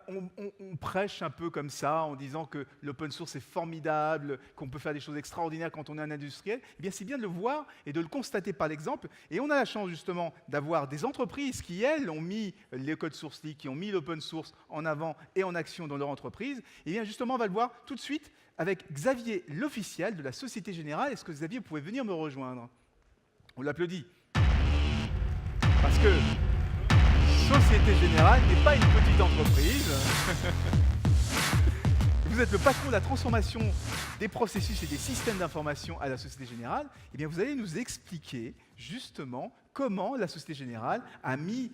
on prêche un peu comme ça en disant que l'open source est formidable, qu'on peut faire des choses extraordinaires quand on est un industriel. Eh bien, c'est bien de le voir et de le constater par l'exemple. Et on a la chance justement d'avoir des entreprises qui, elles, ont mis les codes source libre, qui ont mis l'open source en avant et en action dans leur entreprise. Et bien, justement, on va le voir tout de suite avec Xavier L'Officiel de la Société Générale. Est-ce que Xavier, vous pouvez venir me rejoindre? On l'applaudit. Parce que Société Générale n'est pas une petite entreprise. Vous êtes le patron de la transformation des processus et des systèmes d'information à la Société Générale. Eh bien, vous allez nous expliquer justement comment la Société Générale a mis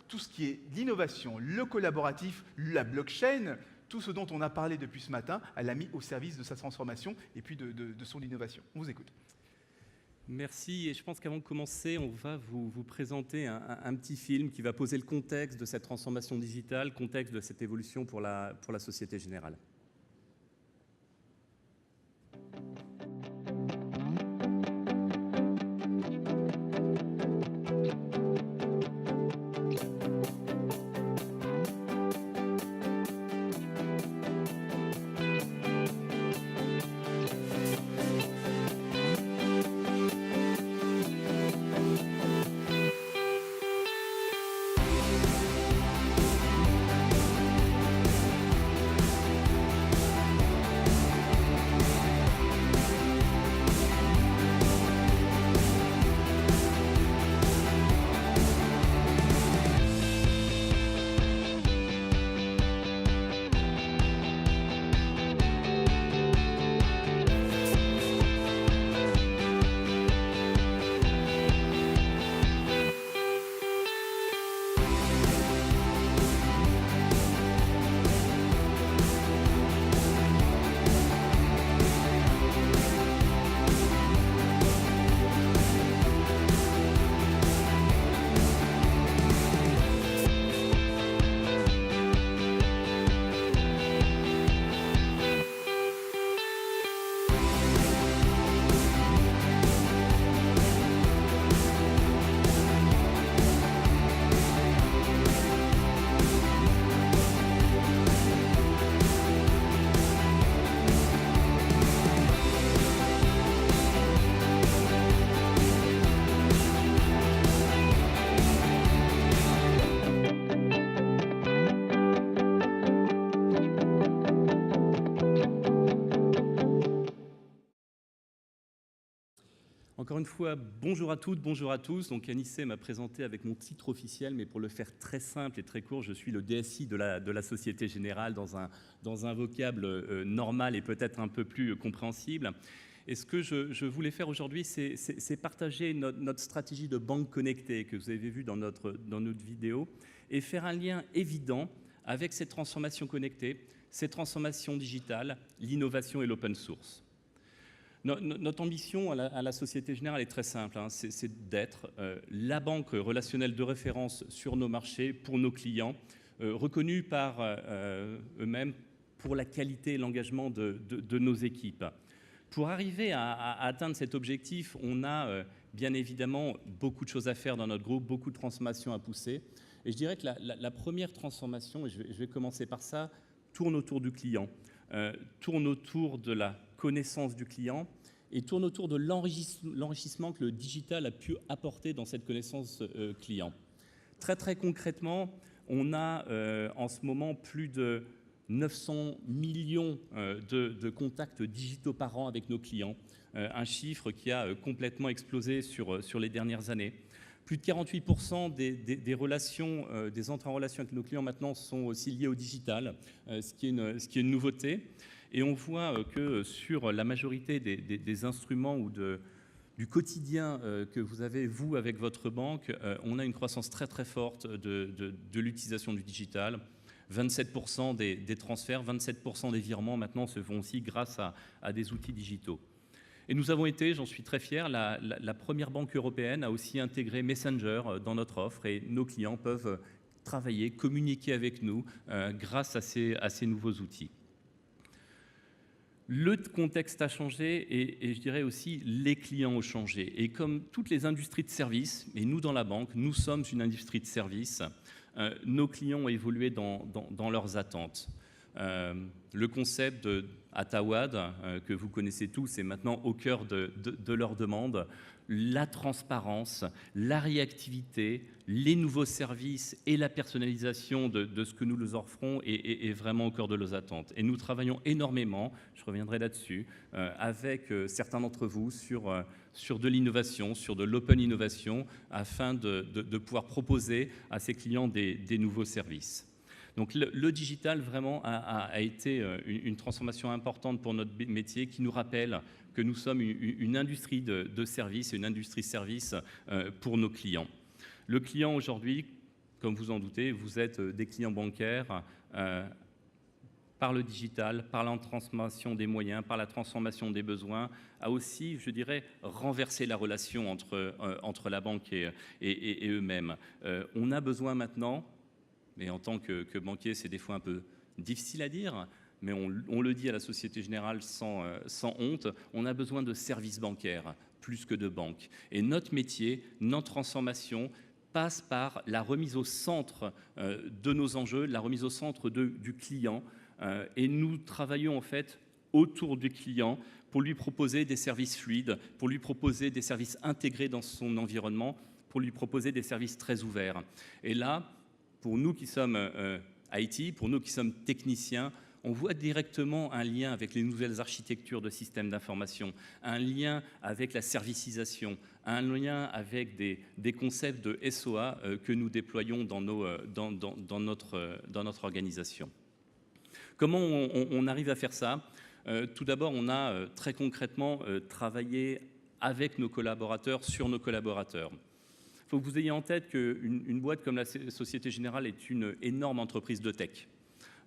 tout ce qui est l'innovation, le collaboratif, la blockchain, tout ce dont on a parlé depuis ce matin, elle l'a mis au service de sa transformation et puis de son innovation. On vous écoute. Merci, et je pense qu'avant de commencer, on va vous présenter un petit film qui va poser le contexte de cette transformation digitale, contexte de cette évolution pour la Société Générale. Encore une fois, bonjour à toutes, bonjour à tous. Donc Anissé m'a présenté avec mon titre officiel, mais pour le faire très simple et très court, je suis le DSI de la Société Générale dans un vocable normal et peut-être un peu plus compréhensible. Et ce que je voulais faire aujourd'hui, c'est partager notre stratégie de banque connectée que vous avez vu dans notre vidéo et faire un lien évident avec cette transformation connectée, cette transformation digitale, l'innovation et l'open source. Notre ambition à la Société Générale est très simple, hein, c'est d'être la banque relationnelle de référence sur nos marchés pour nos clients, reconnue par eux-mêmes pour la qualité et l'engagement de nos équipes. Pour arriver à atteindre cet objectif, on a bien évidemment beaucoup de choses à faire dans notre groupe, beaucoup de transformations à pousser. Et je dirais que la première transformation, et je vais commencer par ça, tourne autour du client, tourne autour de la connaissance du client et tourne autour de l'enrichissement que le digital a pu apporter dans cette connaissance client. Très très concrètement, on a en ce moment plus de 900 millions de contacts digitaux par an avec nos clients, un chiffre qui a complètement explosé sur les dernières années. Plus de 48% des relations, des entrées en relation avec nos clients maintenant sont aussi liées au digital, ce qui est une nouveauté. Et on voit que sur la majorité des instruments ou du quotidien que vous avez, vous, avec votre banque, on a une croissance très très forte de l'utilisation du digital. 27% des transferts, 27% des virements maintenant se font aussi grâce à des outils digitaux. Et nous avons été, j'en suis très fier, la première banque européenne à aussi intégrer Messenger dans notre offre et nos clients peuvent travailler, communiquer avec nous grâce à ces nouveaux outils. Le contexte a changé et je dirais aussi les clients ont changé. Et comme toutes les industries de services, et nous dans la banque, nous sommes une industrie de services, nos clients ont évolué dans leurs attentes. Le concept de Atawad, que vous connaissez tous, est maintenant au cœur de leurs demandes. La transparence, la réactivité, les nouveaux services et la personnalisation de ce que nous leur offrons est vraiment au cœur de leurs attentes. Et nous travaillons énormément, je reviendrai là-dessus, avec certains d'entre vous sur de l'innovation, sur de l'open innovation, afin de pouvoir proposer à ces clients des nouveaux services. Donc le digital vraiment a été une transformation importante pour notre métier qui nous rappelle que nous sommes une industrie de services, une industrie service pour nos clients. Le client aujourd'hui, comme vous en doutez, vous êtes des clients bancaires par le digital, par la transformation des moyens, par la transformation des besoins, a aussi, je dirais, renversé la relation entre la banque et eux-mêmes. On a besoin maintenant, mais en tant que banquier, c'est des fois un peu difficile à dire, mais on le dit à la Société Générale sans honte, on a besoin de services bancaires plus que de banques. Et notre métier, notre transformation passe par la remise au centre de nos enjeux, la remise au centre du client. Et nous travaillons en fait autour du client pour lui proposer des services fluides, pour lui proposer des services intégrés dans son environnement, pour lui proposer des services très ouverts. Et là, pour nous qui sommes IT, pour nous qui sommes techniciens, on voit directement un lien avec les nouvelles architectures de systèmes d'information, un lien avec la servicisation, un lien avec des concepts de SOA que nous déployons dans notre organisation. Comment on arrive à faire ça ? Tout d'abord, on a très concrètement travaillé avec nos collaborateurs, sur nos collaborateurs. Il faut que vous ayez en tête qu'une boîte comme la Société Générale est une énorme entreprise de tech.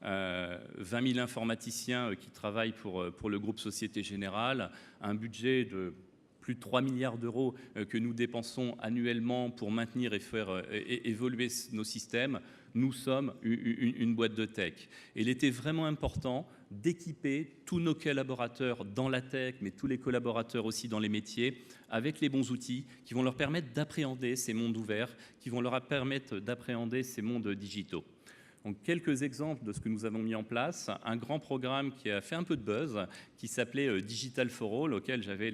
20 000 informaticiens qui travaillent pour le groupe Société Générale, un budget de plus de 3 milliards d'euros que nous dépensons annuellement pour maintenir et faire évoluer nos systèmes. Nous sommes une boîte de tech. Et il était vraiment important d'équiper tous nos collaborateurs dans la tech, mais tous les collaborateurs aussi dans les métiers, avec les bons outils qui vont leur permettre d'appréhender ces mondes ouverts, qui vont leur permettre d'appréhender ces mondes digitaux. Donc, quelques exemples de ce que nous avons mis en place. Un grand programme qui a fait un peu de buzz, qui s'appelait Digital for All, auquel j'avais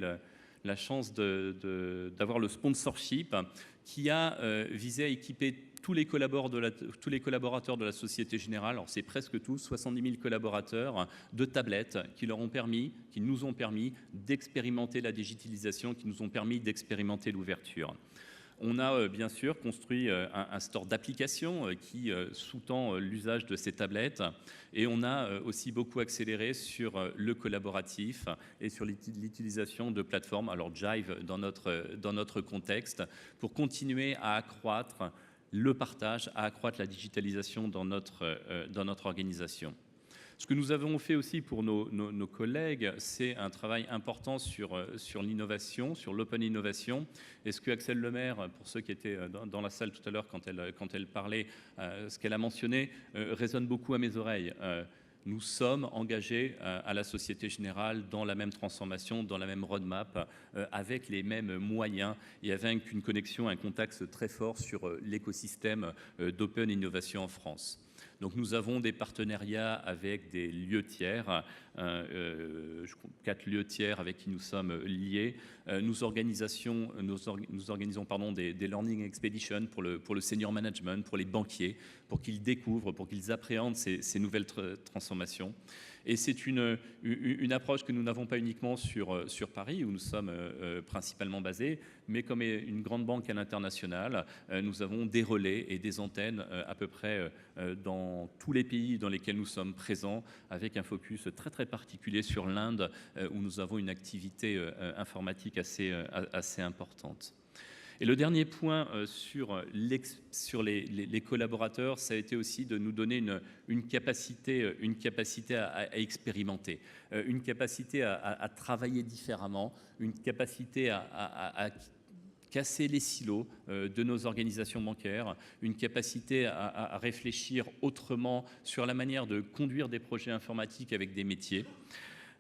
la chance d'avoir le sponsorship, qui a visé à équiper tous les collaborateurs de la Société Générale, alors c'est presque tous, 70 000 collaborateurs, de tablettes qui nous ont permis d'expérimenter la digitalisation, qui nous ont permis d'expérimenter l'ouverture. On a bien sûr construit un store d'applications qui sous-tend l'usage de ces tablettes, et on a aussi beaucoup accéléré sur le collaboratif et sur l'utilisation de plateformes, alors Jive dans notre contexte, pour continuer à accroître le partage, à accroître la digitalisation dans notre organisation. Ce que nous avons fait aussi pour nos collègues, c'est un travail important sur l'innovation, sur l'open innovation. Et ce que Axelle Lemaire, pour ceux qui étaient dans la salle tout à l'heure quand elle parlait, ce qu'elle a mentionné, résonne beaucoup à mes oreilles. Nous sommes engagés à la Société Générale dans la même transformation, dans la même roadmap, avec les mêmes moyens et avec une connexion, un contact très fort sur l'écosystème d'open innovation en France. Donc nous avons des partenariats avec des lieux tiers, 4 lieux tiers avec qui nous sommes liés. Nous organisons des learning expeditions pour le senior management, pour les banquiers, pour qu'ils découvrent, pour qu'ils appréhendent ces nouvelles transformations. Et c'est une approche que nous n'avons pas uniquement sur Paris, où nous sommes principalement basés, mais comme une grande banque à l'international, nous avons des relais et des antennes à peu près dans tous les pays dans lesquels nous sommes présents, avec un focus très très particulier sur l'Inde, où nous avons une activité informatique assez importante. Et le dernier point sur les collaborateurs, ça a été aussi de nous donner une capacité à expérimenter, une capacité à travailler différemment, une capacité à casser les silos de nos organisations bancaires, une capacité à réfléchir autrement sur la manière de conduire des projets informatiques avec des métiers.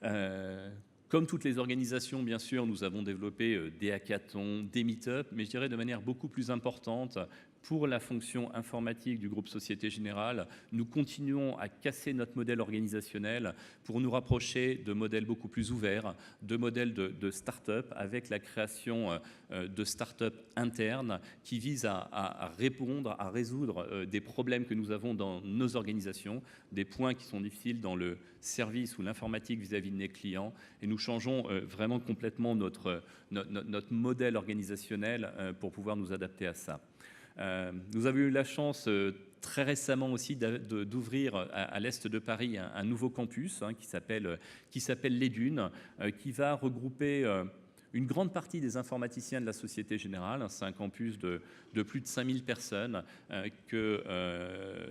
Comme toutes les organisations, bien sûr, nous avons développé des hackathons, des meet-up, mais je dirais de manière beaucoup plus importante, pour la fonction informatique du groupe Société Générale, nous continuons à casser notre modèle organisationnel pour nous rapprocher de modèles beaucoup plus ouverts, de modèles de start-up, avec la création de start-up internes qui visent à répondre, à résoudre des problèmes que nous avons dans nos organisations, des points qui sont difficiles dans le service ou l'informatique vis-à-vis de nos clients. Et nous changeons vraiment complètement notre modèle organisationnel pour pouvoir nous adapter à ça. Nous avons eu la chance très récemment aussi d'ouvrir à l'est de Paris un nouveau campus qui s'appelle Les Dunes, qui va regrouper une grande partie des informaticiens de la Société Générale. C'est un campus de plus de 5000 personnes que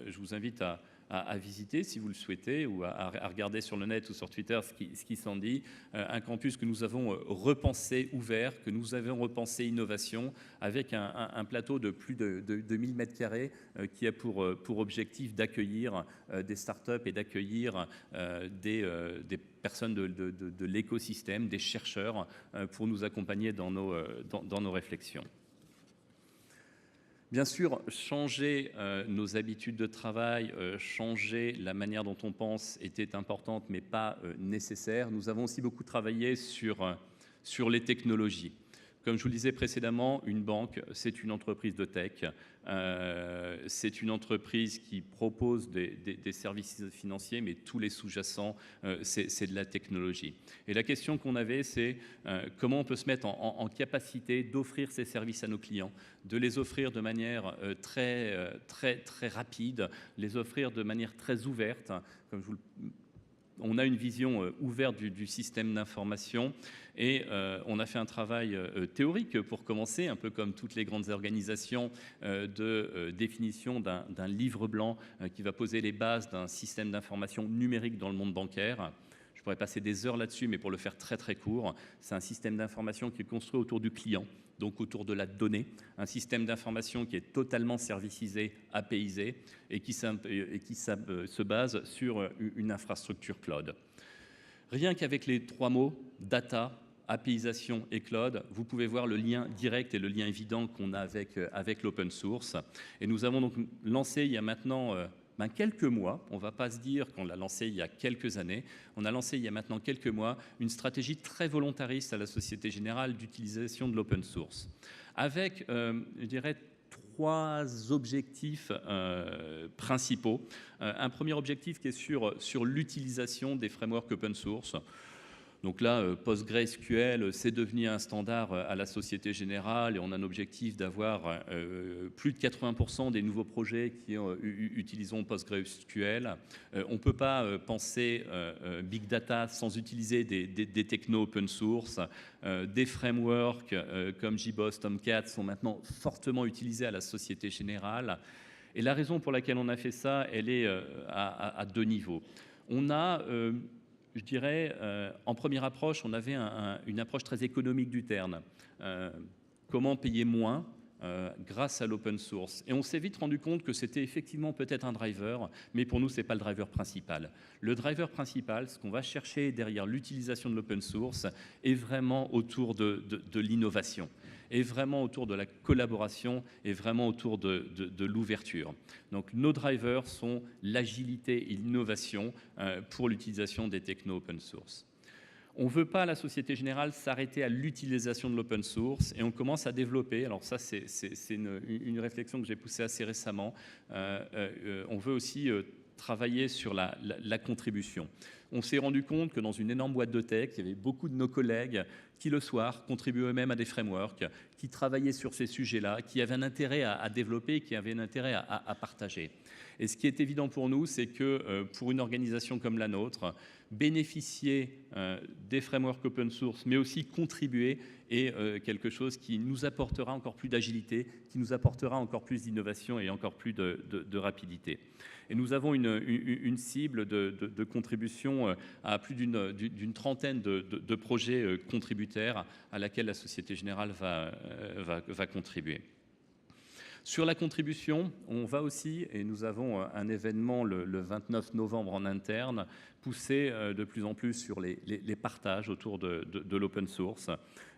je vous invite à visiter si vous le souhaitez, ou à regarder sur le net ou sur Twitter ce qui s'en dit. Un campus que nous avons repensé ouvert, que nous avons repensé innovation, avec un plateau de plus de 1000 mètres carrés qui a pour objectif d'accueillir des startups et d'accueillir des personnes de l'écosystème, des chercheurs, pour nous accompagner dans nos réflexions. Bien sûr, changer nos habitudes de travail, changer la manière dont on pense était importante, mais pas nécessaire. Nous avons aussi beaucoup travaillé sur les technologies. Comme je vous le disais précédemment, une banque, c'est une entreprise de tech. C'est une entreprise qui propose des services financiers, mais tous les sous-jacents, c'est de la technologie. Et la question qu'on avait, c'est comment on peut se mettre en capacité d'offrir ces services à nos clients, de les offrir de manière très rapide, les offrir de manière très ouverte. Comme on a une vision ouverte du système d'information et on a fait un travail théorique pour commencer, un peu comme toutes les grandes organisations, de définition d'un livre blanc qui va poser les bases d'un système d'information numérique dans le monde bancaire. Je pourrais passer des heures là-dessus, mais pour le faire très court, c'est un système d'information qui est construit autour du client, donc autour de la donnée, un système d'information qui est totalement servicisé, APIsé, et qui se base sur une infrastructure cloud. Rien qu'avec les 3 mots, data, APIisation et cloud, vous pouvez voir le lien direct et le lien évident qu'on a avec l'open source. Et nous avons donc lancé il y a maintenant quelques mois, on ne va pas se dire qu'on l'a lancé il y a quelques années, on a lancé il y a maintenant quelques mois une stratégie très volontariste à la Société Générale d'utilisation de l'open source, avec, je dirais, 3 objectifs principaux. Un premier objectif qui est sur l'utilisation des frameworks open source. Donc là, PostgreSQL, c'est devenu un standard à la Société Générale et on a un objectif d'avoir plus de 80% des nouveaux projets qui utilisent PostgreSQL. On ne peut pas penser Big Data sans utiliser des technos open source. Des frameworks comme JBoss, Tomcat sont maintenant fortement utilisés à la Société Générale. Et la raison pour laquelle on a fait ça, elle est à 2 niveaux. On a... je dirais, en première approche, on avait une approche très économique du terme. Comment payer moins grâce à l'open source. Et on s'est vite rendu compte que c'était effectivement peut-être un driver, mais pour nous, ce n'est pas le driver principal. Le driver principal, ce qu'on va chercher derrière l'utilisation de l'open source, est vraiment autour de l'innovation, est vraiment autour de la collaboration, est vraiment autour de l'ouverture. Donc nos drivers sont l'agilité et l'innovation pour l'utilisation des technos open source. On ne veut pas, à la Société Générale, s'arrêter à l'utilisation de l'open source et on commence à développer, alors ça c'est une réflexion que j'ai poussée assez récemment, on veut aussi travailler sur la contribution. On s'est rendu compte que dans une énorme boîte de tech, il y avait beaucoup de nos collègues qui, le soir, contribuaient eux-mêmes à des frameworks, qui travaillaient sur ces sujets-là, qui avaient un intérêt à développer, qui avaient un intérêt à partager. Et ce qui est évident pour nous, c'est que pour une organisation comme la nôtre, bénéficier des frameworks open source, mais aussi contribuer, est quelque chose qui nous apportera encore plus d'agilité, qui nous apportera encore plus d'innovation et encore plus de rapidité. Et nous avons une cible de contribution à plus d'une trentaine de projets contributaires à laquelle la Société Générale va contribuer. Sur la contribution, on va aussi, et nous avons un événement le 29 novembre en interne, pousser de plus en plus sur les partages autour de l'open source.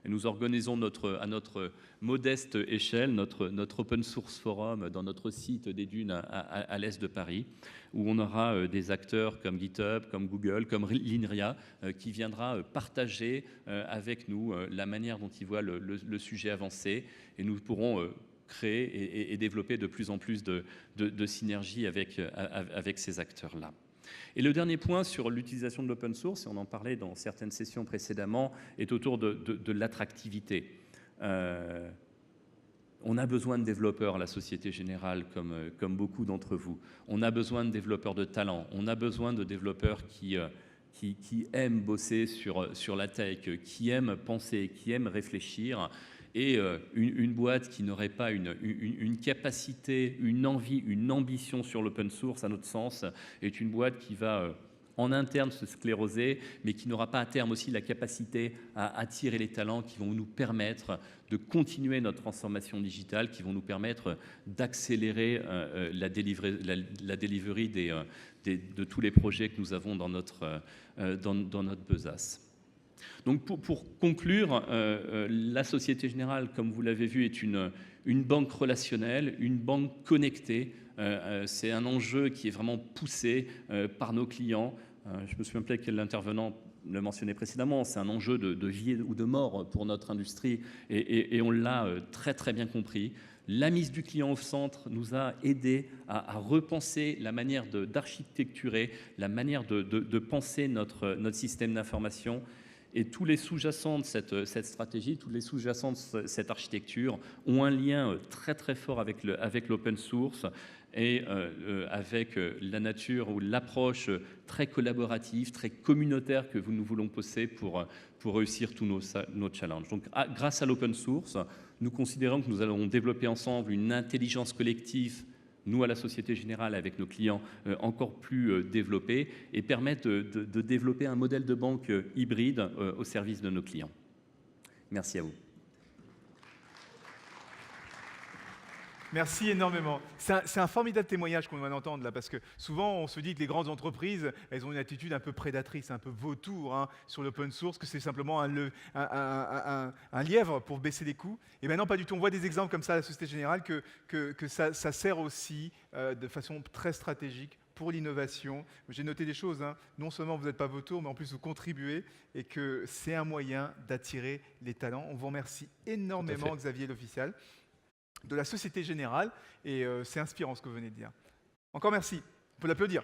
Et nous organisons à notre modeste échelle notre open source forum dans notre site des Dunes à l'est de Paris, où on aura des acteurs comme GitHub, comme Google, comme l'INRIA, qui viendra partager avec nous la manière dont ils voient le sujet avancer, et nous pourrons créer et développer de plus en plus de synergies avec ces acteurs-là. Et le dernier point sur l'utilisation de l'open source, et on en parlait dans certaines sessions précédemment, est autour de l'attractivité. On a besoin de développeurs à la Société Générale, comme beaucoup d'entre vous. On a besoin de développeurs de talent. On a besoin de développeurs qui aiment bosser sur la tech, qui aiment penser, qui aiment réfléchir. Et une boîte qui n'aurait pas une capacité, une envie, une ambition sur l'open source, à notre sens, est une boîte qui va en interne se scléroser, mais qui n'aura pas à terme aussi la capacité à attirer les talents qui vont nous permettre de continuer notre transformation digitale, qui vont nous permettre d'accélérer la delivery de tous les projets que nous avons dans notre besace. Donc pour conclure, la Société Générale, comme vous l'avez vu, est une banque relationnelle, une banque connectée. C'est un enjeu qui est vraiment poussé par nos clients. Je me souviens plus quel intervenant le mentionnait précédemment, c'est un enjeu de vie ou de mort pour notre industrie et on l'a très très bien compris. La mise du client au centre nous a aidé à repenser la manière d'architecturer, la manière de penser notre système d'information. Et tous les sous-jacents de cette stratégie, tous les sous-jacents de cette architecture ont un lien très très fort avec l'open source et avec la nature ou l'approche très collaborative, très communautaire que nous voulons poser pour réussir tous nos challenges. Donc grâce à l'open source, nous considérons que nous allons développer ensemble une intelligence collective, nous à la Société Générale avec nos clients encore plus développés, et permettre de développer un modèle de banque hybride au service de nos clients. Merci à vous. Merci énormément. C'est un formidable témoignage qu'on vient d'entendre là, parce que souvent on se dit que les grandes entreprises, elles ont une attitude un peu prédatrice, un peu vautour sur l'open source, que c'est simplement un lièvre pour baisser les coûts. Et maintenant, pas du tout. On voit des exemples comme ça à la Société Générale que ça sert aussi de façon très stratégique pour l'innovation. J'ai noté des choses. Non seulement vous n'êtes pas vautour, mais en plus vous contribuez et que c'est un moyen d'attirer les talents. On vous remercie énormément, Xavier L'Official, de la Société Générale, et c'est inspirant ce que vous venez de dire. Encore merci, on peut l'applaudir.